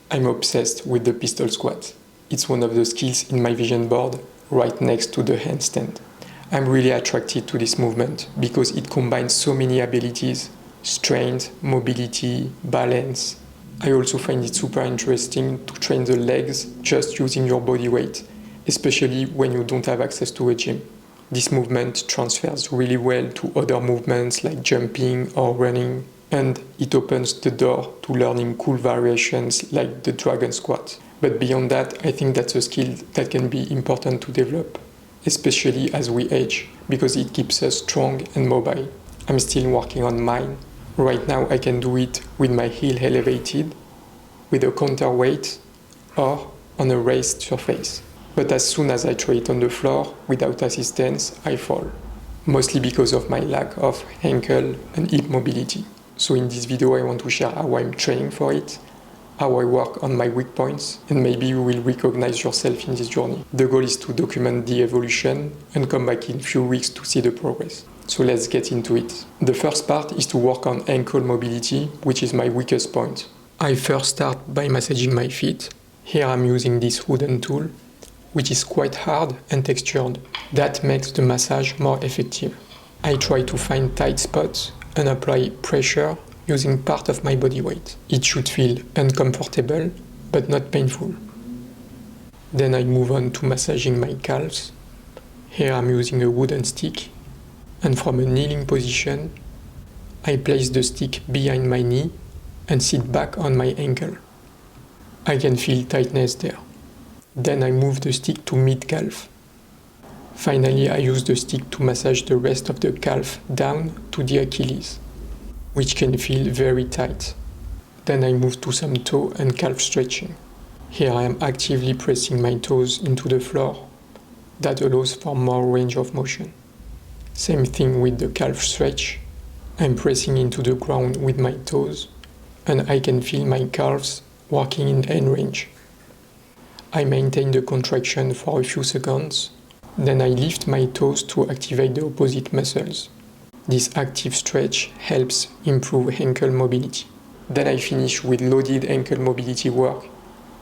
I'm obsessed with the pistol squat. It's one of the skills in my vision board, right next to the handstand. I'm really attracted to this movement because it combines so many abilities: strength, mobility, balance. I also find it super interesting to train the legs just using your body weight, especially when you don't have access to a gym. This movement transfers really well to other movements like jumping or running, and it opens the door to learning cool variations like the dragon squat. But beyond that, I think that's a skill that can be important to develop, especially as we age, because it keeps us strong and mobile. I'm still working on mine. Right now I can do it with my heel elevated, with a counterweight, or on a raised surface. But as soon as I try it on the floor, without assistance, I fall. Mostly because of my lack of ankle and hip mobility. So in this video I want to share how I'm training for it, how I work on my weak points, and maybe you will recognize yourself in this journey. The goal is to document the evolution and come back in a few weeks to see the progress. So let's get into it. The first part is to work on ankle mobility, which is my weakest point. I first start by massaging my feet. Here I'm using this wooden tool, which is quite hard and textured. That makes the massage more effective. I try to find tight spots and apply pressure using part of my body weight. It should feel uncomfortable, but not painful. Then I move on to massaging my calves. Here I'm using a wooden stick, and from a kneeling position, I place the stick behind my knee and sit back on my ankle. I can feel tightness there. Then I move the stick to mid-calf. Finally, I use the stick to massage the rest of the calf down to the Achilles, which can feel very tight. Then I move to some toe and calf stretching. Here I am actively pressing my toes into the floor. That allows for more range of motion. Same thing with the calf stretch. I'm pressing into the ground with my toes, and I can feel my calves working in hand range. I maintain the contraction for a few seconds, then I lift my toes to activate the opposite muscles. This active stretch helps improve ankle mobility. Then I finish with loaded ankle mobility work,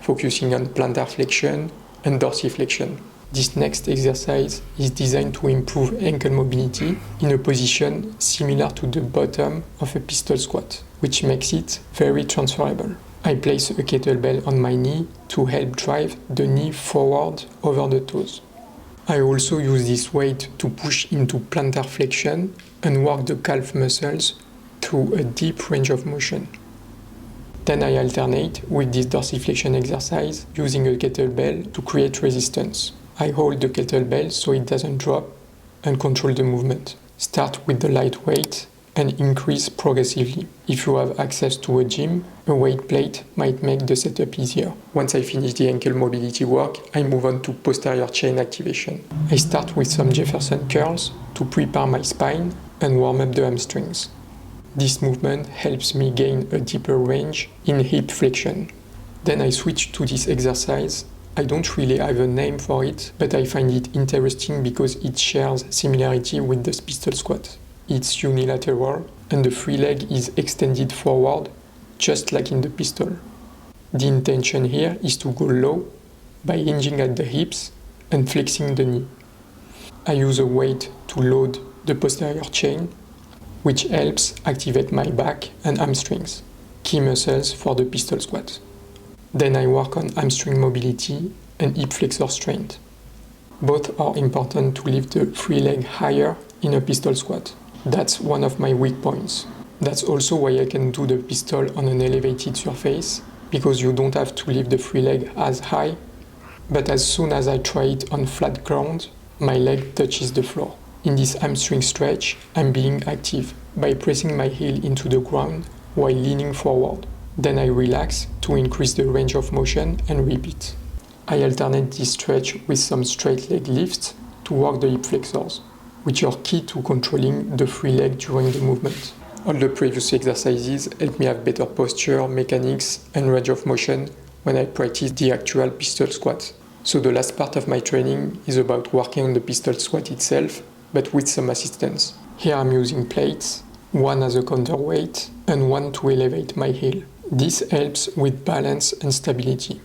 focusing on plantar flexion and dorsiflexion. This next exercise is designed to improve ankle mobility in a position similar to the bottom of a pistol squat, which makes it very transferable. I place a kettlebell on my knee to help drive the knee forward over the toes. I also use this weight to push into plantar flexion and work the calf muscles through a deep range of motion. Then I alternate with this dorsiflexion exercise using a kettlebell to create resistance. I hold the kettlebell so it doesn't drop and control the movement. Start with the light weight and increase progressively. If you have access to a gym, a weight plate might make the setup easier. Once I finish the ankle mobility work, I move on to posterior chain activation. I start with some Jefferson curls to prepare my spine and warm up the hamstrings. This movement helps me gain a deeper range in hip flexion. Then I switch to this exercise. I don't really have a name for it, but I find it interesting because it shares similarity with the pistol squat. It's unilateral and the free leg is extended forward, just like in the pistol. The intention here is to go low by hinging at the hips and flexing the knee. I use a weight to load the posterior chain, which helps activate my back and hamstrings, key muscles for the pistol squat. Then I work on hamstring mobility and hip flexor strength. Both are important to lift the free leg higher in a pistol squat. That's one of my weak points. That's also why I can do the pistol on an elevated surface, because you don't have to lift the free leg as high, but as soon as I try it on flat ground, my leg touches the floor. In this hamstring stretch, I'm being active by pressing my heel into the ground while leaning forward. Then I relax to increase the range of motion and repeat. I alternate this stretch with some straight leg lifts to work the hip flexors, which are key to controlling the free leg during the movement. All the previous exercises help me have better posture, mechanics, and range of motion when I practice the actual pistol squat. So the last part of my training is about working on the pistol squat itself, but with some assistance. Here I'm using plates, one as a counterweight and one to elevate my heel. This helps with balance and stability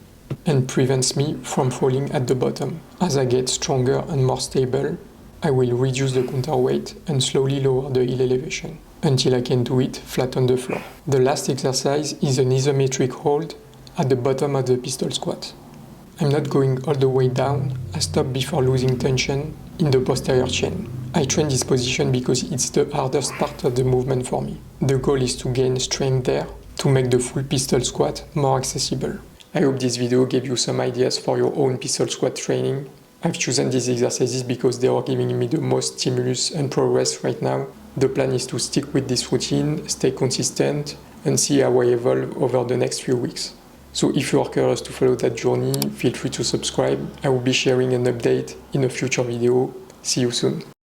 and prevents me from falling at the bottom. As I get stronger and more stable, I will reduce the counterweight and slowly lower the heel elevation until I can do it flat on the floor. The last exercise is an isometric hold at the bottom of the pistol squat. I'm not going all the way down, I stop before losing tension in the posterior chain. I train this position because it's the hardest part of the movement for me. The goal is to gain strength there to make the full pistol squat more accessible. I hope this video gave you some ideas for your own pistol squat training. I've chosen these exercises because they are giving me the most stimulus and progress right now. The plan is to stick with this routine, stay consistent, and see how I evolve over the next few weeks. So if you are curious to follow that journey, feel free to subscribe. I will be sharing an update in a future video. See you soon.